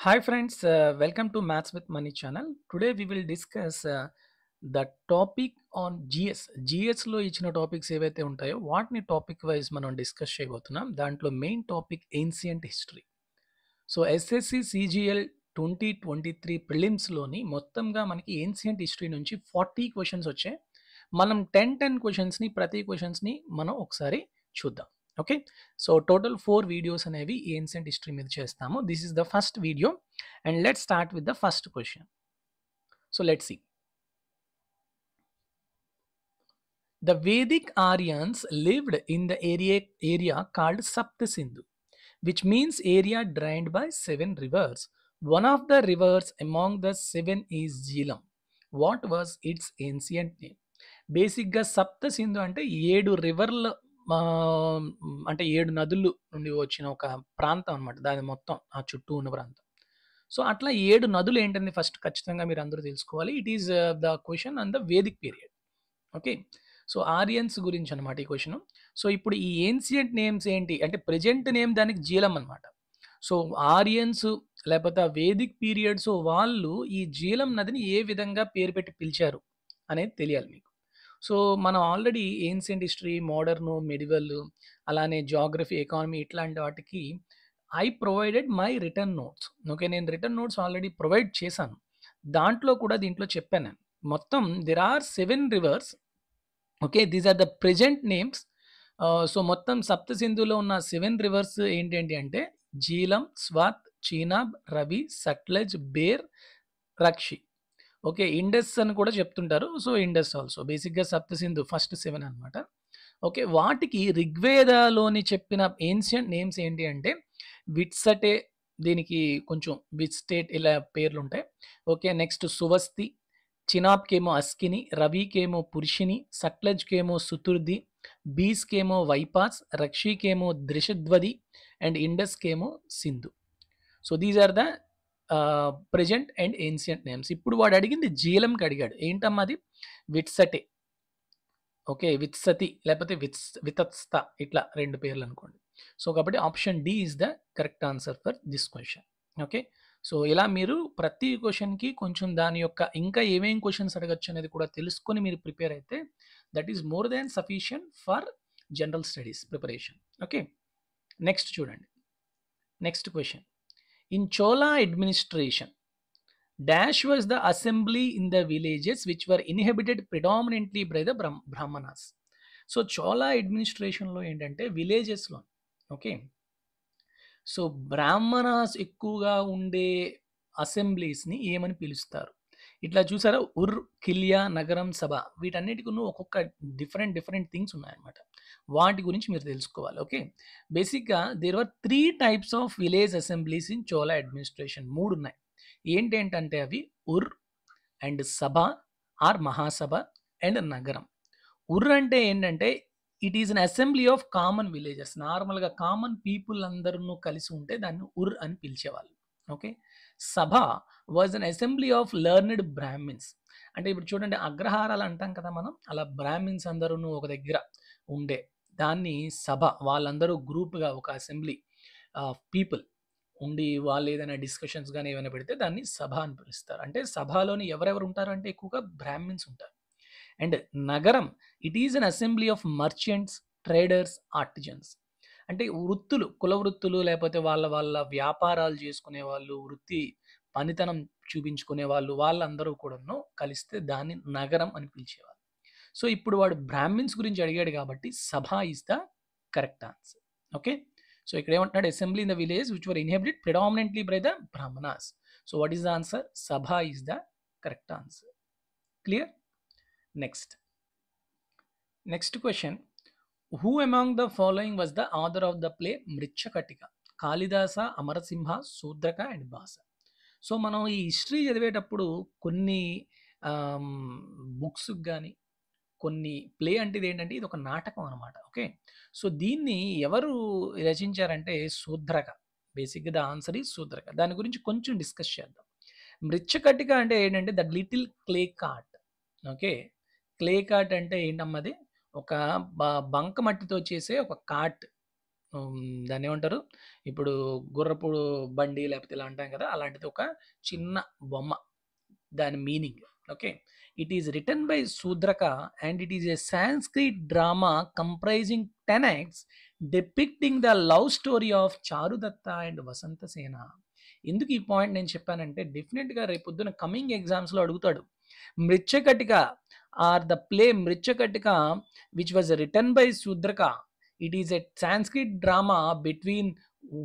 Hi friends, welcome to Maths with Money channel. Today we will discuss the topic on GS. GS లో ఇచ్చిన topics ఏవైతే ఉంటాయో వాటిని topic wise మనం discuss చేయబోతున్నాం. దాంట్లో main topic ancient history. So SSC CGL 2023 ప్రిలిమ్స్లోని మొత్తంగా మనకి ఏన్షియంట్ హిస్టరీ నుంచి 40 క్వశ్చన్స్ వచ్చాయి. మనం 10 క్వశ్చన్స్ని ప్రతి క్వశ్చన్స్ని మనం ఒకసారి చూద్దాం. ఓకే, సో టోటల్ 4 వీడియోస్ అనేవి ఏన్షియంట్ హిస్టరీ మీద చేస్తాము. This is the first video and let's start with the first question. So let's see. The Vedic Aryans lived in the area called Sapta Sindhu, which means area drained by 7 rivers. One of the rivers among the 7 is Jhelum. What was its ancient name? బేసిక్గా సప్త సింధు అంటే 7 రివర్ల అంటే 7 నదులు నుండి వచ్చిన ఒక ప్రాంతం అనమాట. దాని మొత్తం ఆ చుట్టూ ఉన్న ప్రాంతం. సో అట్లా 7 నదులు ఏంటంటే ఫస్ట్ ఖచ్చితంగా మీరు అందరూ తెలుసుకోవాలి. It is the question on the Vedic period. Okay, so ఆరియన్స్ గురించి అనమాట ఈ క్వశ్చన్. సో ఇప్పుడు ఈ ఏన్షియంట్ నేమ్స్ ఏంటి అంటే ప్రెజెంట్ నేమ్ దానికి జీలం అనమాట. సో ఆరియన్స్ లేకపోతే ఆ వేదిక్ పీరియడ్స్ వాళ్ళు ఈ జీలం నదిని ఏ విధంగా పేరు పెట్టి పిలిచారు అనేది తెలియాలి మీకు. సో మనం already ancient history, modern, medieval, అలానే జాగ్రఫీ, ఎకానమీ ఇట్లాంటి వాటికి I provided my written notes. Okay, నేను రిటర్న్ నోట్స్ ఆల్రెడీ ప్రొవైడ్ చేశాను. దాంట్లో కూడా దీంట్లో చెప్పాను నేను. మొత్తం there are 7 rivers. Okay, these are the present names. So మొత్తం సప్త సింధులో ఉన్న 7 రివర్స్ ఏంటంటే అంటే జీలం, స్వాత్, చీనాబ్, రవి, సట్లెజ్, బేర్, రక్షి. ఓకే, ఇండస్ అని కూడా చెప్తుంటారు. సో ఇండస్ ఆల్సో బేసిక్గా సప్త సింధు ఫస్ట్ 7 అనమాట. ఓకే, వాటికి ఋగ్వేదలోని చెప్పిన ఏన్షియంట్ నేమ్స్ ఏంటి అంటే విట్సటే, దీనికి కొంచెం విట్స్టేట్ ఇలా పేర్లు ఉంటాయి. ఓకే, నెక్స్ట్ సువస్తి, చినాబ్కేమో అస్కిని, రవికేమో పురుషిని, సట్లెజ్కేమో సుతుర్ది, బీస్కేమో వైపాస్, రక్షికేమో ద్రిషద్వది అండ్ ఇండస్కేమో Sindhu. So these are the present and ancient names. ఇప్పుడు వాడు అడిగింది జీలంకి అడిగాడు. ఏంటమ్మా అది? విట్సటే. ఓకే, విత్సతి లేకపోతే వితత్స్త, ఇట్లా 2 పేర్లు అనుకోండి. సో కాబట్టి option D is the correct answer for this question. Okay, so ఇలా మీరు ప్రతి క్వశ్చన్కి కొంచెం దాని యొక్క ఇంకా ఏమేం క్వశ్చన్స్ అడగచ్చు అనేది కూడా తెలుసుకొని మీరు ప్రిపేర్ అయితే that is more than sufficient for general studies preparation. Okay, next చూడండి. Next question. In Chola administration dash was the assembly in the villages which were inhabited predominantly by the Brahmanas. So Chola అడ్మినిస్ట్రేషన్లో ఏంటంటే విలేజెస్లో, ఓకే, సో బ్రాహ్మణాస్ ఎక్కువగా ఉండే అసెంబ్లీస్ని ఏమని పిలుస్తారు? ఇట్లా చూసారా, ఉర్, కిల్యా, నగరం, సభ, వీటన్నిటికీ ఒక్కొక్క డిఫరెంట్ థింగ్స్ ఉన్నాయన్నమాట. వాటి గురించి మీరు తెలుసుకోవాలి. ఓకే, బేసిక్గా there are 3 types of village assemblies in Chola administration. 3 ఉన్నాయి. ఏంటంటే అవి Ur and Sabha or Mahasabha and Nagaram. Ur అంటే ఏంటంటే it is an assembly of common villages. నార్మల్గా కామన్ పీపుల్ అందరూ కలిసి ఉంటే దాన్ని ఉర్ అని పిలిచేవాళ్ళు. Okay, Sabha was an assembly of learned Brahmins. అంటే ఇప్పుడు చూడండి, అగ్రహారాలు అంటాం కదా మనం, అలా బ్రాహ్మిన్స్ అందరూ ఒక దగ్గర ఉండే దాన్ని సభ. వాళ్ళందరూ గ్రూప్గా ఒక అసెంబ్లీ పీపుల్ ఉండి వాళ్ళు ఏదైనా డిస్కషన్స్ కానీ ఏమైనా పెడితే దాన్ని సభ అని పిలుస్తారు. అంటే సభలోని ఎవరెవరు ఉంటారు అంటే ఎక్కువగా బ్రాహ్మిన్స్ ఉంటారు. అండ్ నగరం, it is an assembly of merchants, traders, artisans. అంటే వృత్తులు, కుల వృత్తులు, లేకపోతే వాళ్ళ వ్యాపారాలు చేసుకునే వాళ్ళు, వృత్తి పనితనం చూపించుకునే వాళ్ళు, వాళ్ళందరూ కూడాను కలిస్తే దాన్ని నగరం అని పిలిచేవాళ్ళు. సో ఇప్పుడు వాడు బ్రాహ్మిన్స్ గురించి అడిగాడు కాబట్టి sabha is the correct answer. Okay, so ఇక్కడ ఏమంటున్నాడు? Assembly in the village which were inhabited predominantly by the Brahmanas. So what is the answer? Sabha is the correct answer. Clear? Next question. Who among the following was the author of the play Mrichchhakatika? Kalidasa, Amarasimha, Shudraka and Bhasa. So మనం ఈ history చదివేటప్పుడు కొన్ని books కానీ కొన్ని play అంటే ఇది ఏంటంటే ఇది ఒక నాటకం అనమాట. ఓకే, సో దీన్ని ఎవరు రచించారంటే శూద్రక. బేసిక్గా ద ఆన్సర్ ఈ శూద్రక. దాని గురించి కొంచెం డిస్కస్ చేద్దాం. మృచ్ఛకటిక అంటే ఏంటంటే the little clay cart. Okay, clay cart అంటే ఏంటమ్మది? ఒక బంక మట్టితో చేసే ఒక కార్ట్. దాన్ని ఏమంటారు? ఇప్పుడు గుర్రపు బండి లేకపోతే ఇలా అంటాం కదా! అలాంటిది ఒక చిన్న బొమ్మ. దాని meaning. Okay. It is written by Shudraka and it is a Sanskrit drama comprising 10 acts depicting the love story of Charudatta and Vasantasena. ఎందుకు ఈ పాయింట్ నేను చెప్పానంటే డెఫినెట్‌గా రేపొద్దున కమింగ్ ఎగ్జామ్స్‌లో అడుగుతాడు. Mrichchhakatika or the play Mrichchhakatika which was written by Shudraka. It is a Sanskrit drama between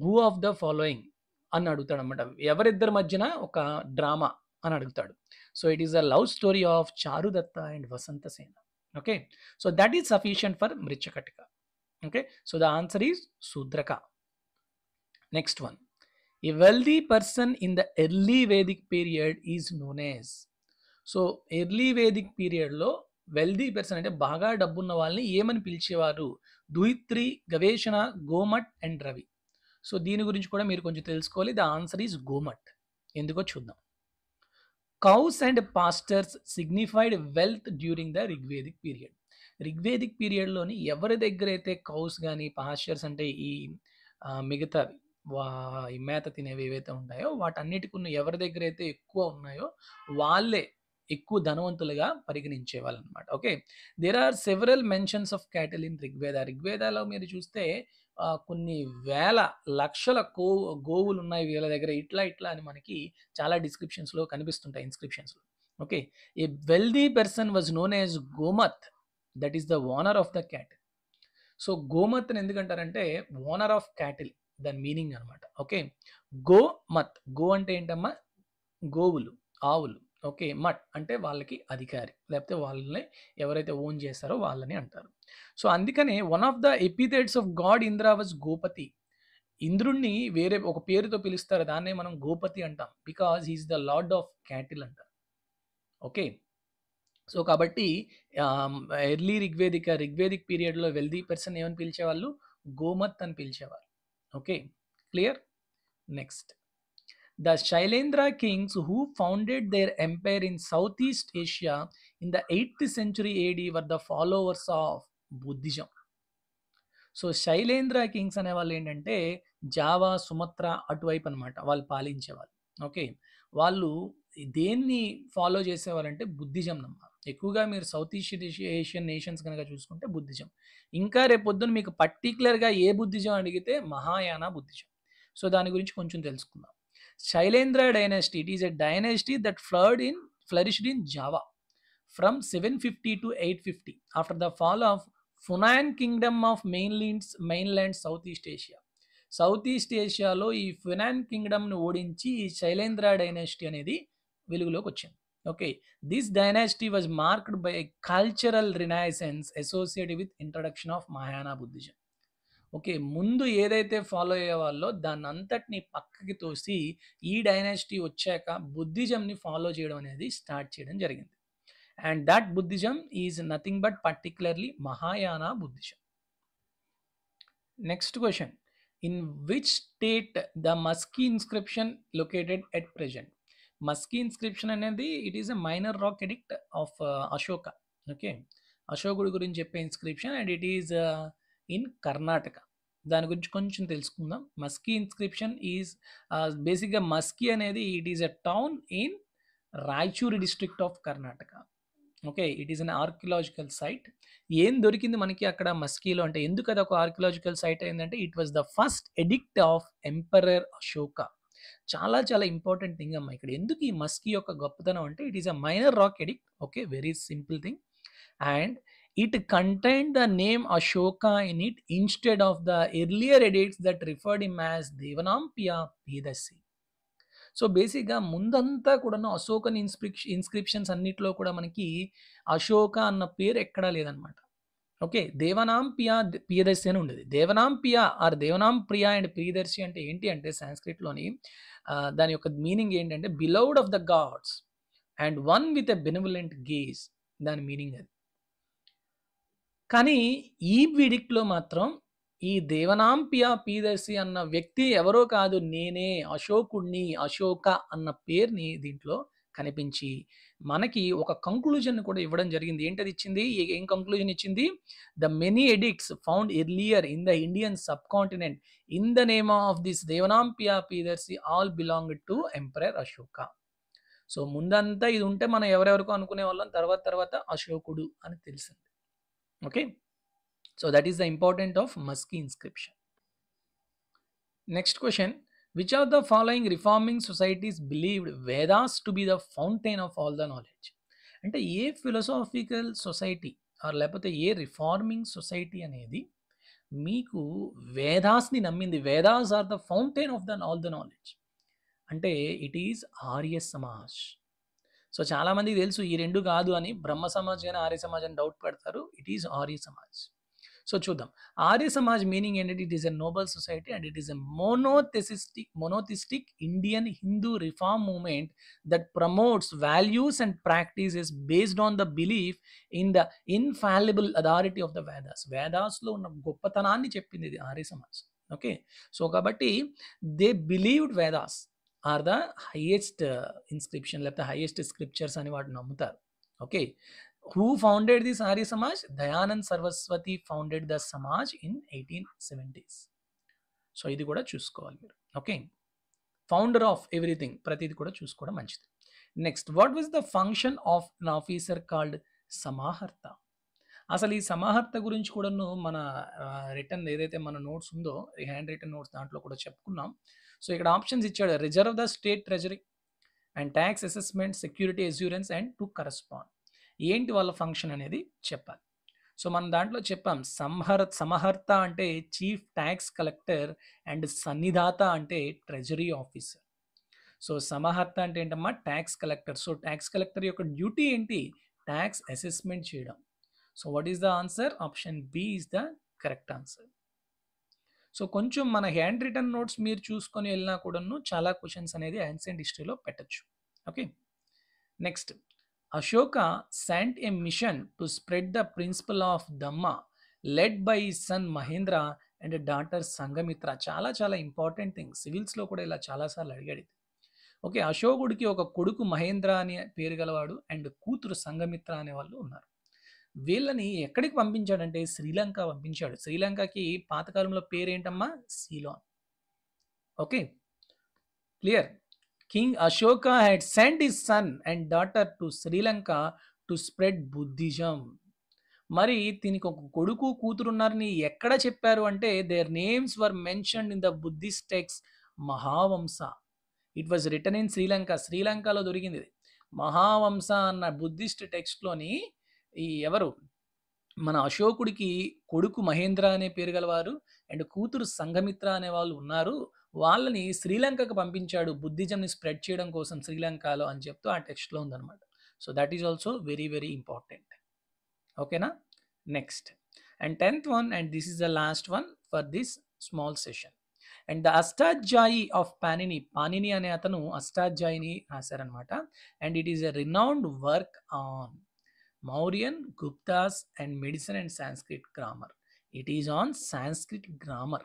who of the following అని అడుగుతాడనమాట. ఎవరిద్దరి మధ్యన ఒక డ్రామా అని అడుగుతాడు. So it is a love story of Charudatta and Vasantasena. Okay. So that is sufficient for Mrichchhakatika. Okay. So the answer is Shudraka. Next one. A wealthy person in the early Vedic period is known as. So early Vedic పీరియడ్లో wealthy person అంటే బాగా డబ్బున్న వాళ్ళని ఏమని పిలిచేవారు? Duhitri, Gaveshana, Gomat and Ravi. So దీని గురించి కూడా మీరు కొంచెం తెలుసుకోవాలి. The answer is Gomat. ఎందుకో చూద్దాం. Cows and pastures signified wealth during the Rigvedic period. Rigvedic పీరియడ్లోని ఎవరి దగ్గర అయితే కౌస్ కానీ పాస్టర్స్ అంటే ఈ మిగతావి ఈ మేత తినేవి ఏవైతే ఉంటాయో వాటన్నిటికున్న ఎవరి దగ్గర అయితే ఎక్కువ ఉన్నాయో వాళ్ళే ఎక్కువ ధనవంతులుగా పరిగణించేవాళ్ళు అనమాట. Okay. There are several mentions of cattle in Rigveda. రిగ్వేదాలో మీరు చూస్తే కొన్ని వేల లక్షల గోవులు ఉన్నాయి వీళ్ళ దగ్గర, ఇట్లా ఇట్లా అని మనకి చాలా డిస్క్రిప్షన్స్లో కనిపిస్తుంటాయి, ఇన్స్క్రిప్షన్స్లో. Okay. A wealthy person was known as Gomat, that is the owner of the cattle. So గోమత్ని ఎందుకంటారంటే ఓనర్ ఆఫ్ క్యాటిల్, దాని మీనింగ్ అనమాట. ఓకే. గో మత్, గో అంటే ఏంటమ్మా? గోవులు, ఆవులు. ఓకే. మట్ అంటే వాళ్ళకి అధికారి, లేకపోతే వాళ్ళని ఎవరైతే ఓన్ చేస్తారో వాళ్ళని అంటారు. సో అందుకనే one of the epithets of god Indra was Gopati. ఇంద్రుణ్ణి వేరే ఒక పేరుతో పిలుస్తారు, దాన్నే మనం గోపతి అంటాం. Because he is the lord of cattle అంటారు. ఓకే. సో కాబట్టి ఎర్లీ రిగ్వేదిక్ పీరియడ్లో వెల్దీ పర్సన్ ఏమని పిలిచేవాళ్ళు? గోమత్ అని పిలిచేవారు. Okay. Clear? Next. The Shailendra kings who founded their empire in Southeast Asia in the 8th century AD were the followers of Buddhism. So Shailendra Kings అనే వాళ్ళు ఏంటంటే జావా, సుమత్రా అటువైపు అనమాట వాళ్ళు పాలించేవాళ్ళు. ఓకే. వాళ్ళు దేన్ని ఫాలో చేసేవారంటే బుద్ధిజం అన్నమాట. ఎక్కువగా మీరు సౌత్ ఈస్ట్ ఏషియన్ నేషన్స్ కనుక చూసుకుంటే బుద్ధిజం. ఇంకా రేపొద్దున మీకు పర్టికులర్గా ఏ బుద్ధిజం అడిగితే మహాయాన బుద్ధిజం. సో దాని గురించి కొంచెం తెలుసుకుందాం. Shailendra dynasty, it is a dynasty that flourished in Java from 750 to 850 after the fall of Funan kingdom of mainland Southeast Asia. South ఏషియాలో ఈ ఫునాన్ కింగ్డమ్ను ఓడించి ఈ శైలేంద్ర డైనాసిటీ అనేది వెలుగులోకి వచ్చింది. Okay. This dynasty was marked by cultural renaissance associated with introduction of Mahayana Buddhism. Okay. ముందు ఏదైతే follow అయ్యేవాళ్ళో దాన్ని అంతటిని పక్కకి తోసి ఈ డైనాసిటీ వచ్చాక బుద్ధిజంని ఫాలో చేయడం అనేది స్టార్ట్ చేయడం జరిగింది. And that Buddhism is nothing but particularly Mahayana Buddhism. Next question. In which state the Maski inscription located at present? Maski inscription అనేది it is a minor rock edict of Ashoka. Okay. అశోకుడి గురించి చెప్పే inscription and it is in Karnataka. దాని గురించి కొంచెం తెలుసుకుందాం. Maski inscription is బేసిక్గా మస్కీ అనేది it is a town in Raichur district of Karnataka. Okay. It is an archaeological site. ఏం దొరికింది మనకి అక్కడ మస్కీలో అంటే ఎందుకు అది ఒక ఆర్కియలాజికల్ సైట్ అయిందంటే it was the first edict of emperor Ashoka. చాలా చాలా ఇంపార్టెంట్ థింగ్ అమ్మా ఇక్కడ. ఎందుకు ఈ మస్కీ యొక్క గొప్పతనం అంటే it is a minor rock edict. Okay. Very simple thing. And it contained the name Ashoka in it instead of the earlier edicts that referred him as Devanampiya Pedasi. So బేసిక్గా ముందంతా కూడాను అశోకన్ ఇన్స్క్రిప్షన్స్ అన్నిట్లో కూడా మనకి అశోక అన్న పేరు ఎక్కడా లేదనమాట. ఓకే. దేవనాంపియా ప్రియదర్శి అని ఉండేది. దేవనాంపియా ఆర్ దేవనాంప్రియ అండ్ ప్రియదర్శి అంటే ఏంటి అంటే సాంస్క్రిట్లోని దాని యొక్క మీనింగ్ ఏంటంటే beloved of the gods and one with a benevolent gaze, దాని మీనింగ్ అది. కానీ ఈ విడిక్లో మాత్రం ఈ దేవనాంపియా పీదర్శి అన్న వ్యక్తి ఎవరో కాదు, నేనే అశోకుణ్ణి, అశోక అన్న పేరుని దీంట్లో కనిపించి మనకి ఒక కంక్లూజన్ కూడా ఇవ్వడం జరిగింది. ఏంటది ఇచ్చింది? ఏం కంక్లూజన్ ఇచ్చింది? The many edicts found earlier in the Indian subcontinent in the name of this Devanampiya Piyadasi all belong to emperor Ashoka. So ముందంతా ఇది ఉంటే మనం ఎవరెవరికో అనుకునే వాళ్ళం, తర్వాత తర్వాత అశోకుడు అని తెలిసింది. Okay, so that is the important of Maski inscription. Next question, which of the following reforming societies believed Vedas to be the fountain of all the knowledge? అంటే ఏ ఫిలసాఫికల్ సొసైటీ ఆర్ లేకపోతే ఏ రిఫార్మింగ్ సొసైటీ అనేది మీకు వేదాస్ని నమ్మింది? Vedas are the fountain of the all the knowledge అంటే it is Arya Samaj. So చాలామందికి తెలుసు ఈ రెండు కాదు అని, బ్రహ్మ సమాజ్ కానీ ఆర్య సమాజ్ అని డౌట్ పెడతారు. It is Arya Samaj. So చూద్దాం, ఆర్య సమాజ్ మీనింగ్ ఏంటంటే it is a noble society and it is a monotheistic Indian Hindu reform movement that promotes values and practices based on the belief in the infallible authority of the Vedas. వేదాస్లో ఉన్న గొప్పతనాన్ని చెప్పింది ఇది Arya Samaj. Okay, so కాబట్టి they believed Vedas are the highest inscription లేకపోతే highest scriptures అని వాటిని నమ్ముతారు. Okay, who founded this Arya Samaj? Dayanand Saraswati founded the Samaj in 1870s. So ఇది కూడా చూసుకోవాలి మీరు. ఓకే, ఫౌండర్ ఆఫ్ ఎవ్రీథింగ్, ప్రతిది కూడా చూసుకోవడం మంచిది. Next, what was the function of an officer called samaharta? అసలు ఈ సమాహర్త గురించి కూడాను మన రిటర్న్ ఏదైతే మన నోట్స్ ఉందో, హ్యాండ్ రిటర్న్ నోట్స్ దాంట్లో కూడా చెప్పుకున్నాం. సో ఇక్కడ ఆప్షన్స్ ఇచ్చాడు, reserve the state treasury and tax assessment, security assurance and to correspond. ఏంటి వాళ్ళ ఫంక్షన్ అనేది చెప్పాలి. సో మనం దాంట్లో చెప్పాం, సమహర్త అంటే chief tax collector and Sannidhata అంటే ట్రెజరీ ఆఫీసర్. సో సమహర్త అంటే ఏంటమ్మా? Tax collector. So tax collector యొక్క డ్యూటీ ఏంటి? ట్యాక్స్ అసెస్మెంట్ చేయడం. So what is the answer? Option B is the correct answer. So కొంచెం మన హ్యాండ్ రిటర్న్ నోట్స్ మీరు చూసుకొని వెళ్ళినా కూడాను చాలా క్వశ్చన్స్ అనేది యాన్షియంట్ హిస్టరీలో పెట్టచ్చు. Okay, next, Ashoka sent a mission to spread the principle of Dhamma led by his son Mahendra and daughter Sangamitra. చాలా చాలా ఇంపార్టెంట్ థింగ్, సివిల్స్లో కూడా ఇలా చాలాసార్లు అడిగాడు. ఓకే, అశోకుడికి ఒక కొడుకు మహేంద్ర అనే పేరు గలవాడు అండ్ కూతురు సంగమిత్ర అనే వాళ్ళు ఉన్నారు. వీళ్ళని ఎక్కడికి పంపించాడంటే శ్రీలంక పంపించాడు. శ్రీలంకకి పాతకాలంలో పేరేంటమ్మా? Ceylon. Okay, clear. King Ashoka had sent his son and daughter to Sri Lanka to spread Buddhism. మరి దీనికి ఒక కొడుకు కూతురు ఉన్నారని ఎక్కడ చెప్పారు అంటే their names were mentioned in the Buddhist text Mahavamsa. It was written in Sri Lanka. శ్రీలంకలో దొరికింది ఇది. మహావంస అన్న బుద్ధిస్ట్ టెక్స్ట్లోని ఈ ఎవరు మన అశోకుడికి కొడుకు మహేంద్ర అనే పేరు గలవారు అండ్ కూతురు సంఘమిత్ర అనే వాళ్ళు ఉన్నారు. వాళ్ళని శ్రీలంకకు పంపించాడు బుద్ధిజంని స్ప్రెడ్ చేయడం కోసం శ్రీలంకలో అని చెప్తూ ఆ టెక్స్ట్లో ఉందన్నమాట. So that is also very very important. ఓకేనా, next and 10th one and this is the last one for this small session. And the Ashtadhyayi of Panini. Panini అనే అతను అష్టాధ్యాయిని రాశారనమాట. And it is a renowned work on Mauryan, Guptas and medicine and Sanskrit grammar. It is on Sanskrit grammar.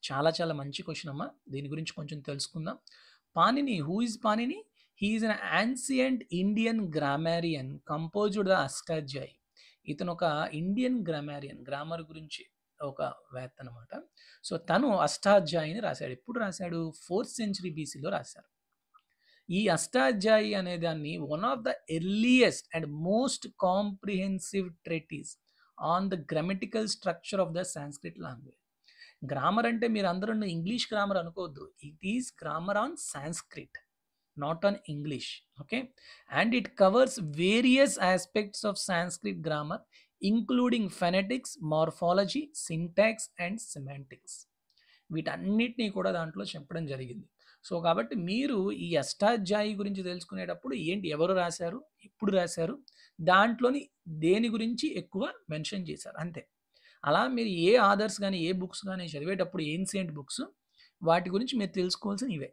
చాలా చాలా మంచి question అమ్మా, దీని గురించి కొంచెం తెలుసుకుందాం. Panini, who is Panini? He is an ancient Indian grammarian composed the Ashtadhyayi. ఇతను ఒక ఇండియన్ గ్రామారియన్, గ్రామర్ గురించి ఒక వేత్త అనమాట. సో తను అష్టాధ్యాయిని రాశాడు. ఎప్పుడు రాశాడు? 4th century BCలో రాశారు. ఈ అష్టాధ్యాయి అనే దాన్ని one of the earliest and most comprehensive treatise on the grammatical structure of the Sanskrit language. Grammar అంటే మీరు అందరూ ఇంగ్లీష్ గ్రామర్ అనుకోవద్దు. It is grammar on Sanskrit, not on English. Okay, and it covers various aspects of Sanskrit grammar including phonetics, morphology, syntax and semantics. వీటన్నిటినీ కూడా దాంట్లో చెప్పడం జరిగింది. So కాబట్టి మీరు ఈ అష్టాధ్యాయి గురించి తెలుసుకునేటప్పుడు ఏంటి, ఎవరు రాశారు, ఎప్పుడు రాశారు, దాంట్లోని దేని గురించి ఎక్కువ మెన్షన్ చేశారు అంతే. అలా మీరు ఏ ఆథర్స్ కానీ ఏ బుక్స్ కానీ చదివేటప్పుడు ఏన్షియంట్ బుక్స్ వాటి గురించి మీరు తెలుసుకోవాల్సిన ఇవే.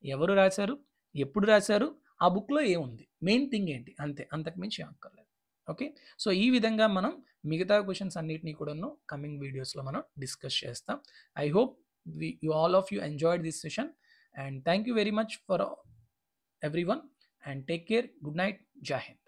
ఎవరు రాశారు, ఎప్పుడు రాశారు, ఆ బుక్లో ఏముంది, మెయిన్ థింగ్ ఏంటి, అంతే, అంతకుమించి అక్కర్లేదు. ఓకే, సో ఈ విధంగా మనం మిగతా క్వశ్చన్స్ అన్నిటినీ కూడాను కమింగ్ వీడియోస్లో మనం డిస్కస్ చేస్తాం. I hope all of you enjoyed this session and thank you very much for everyone and take care. Good night. Jai Hind.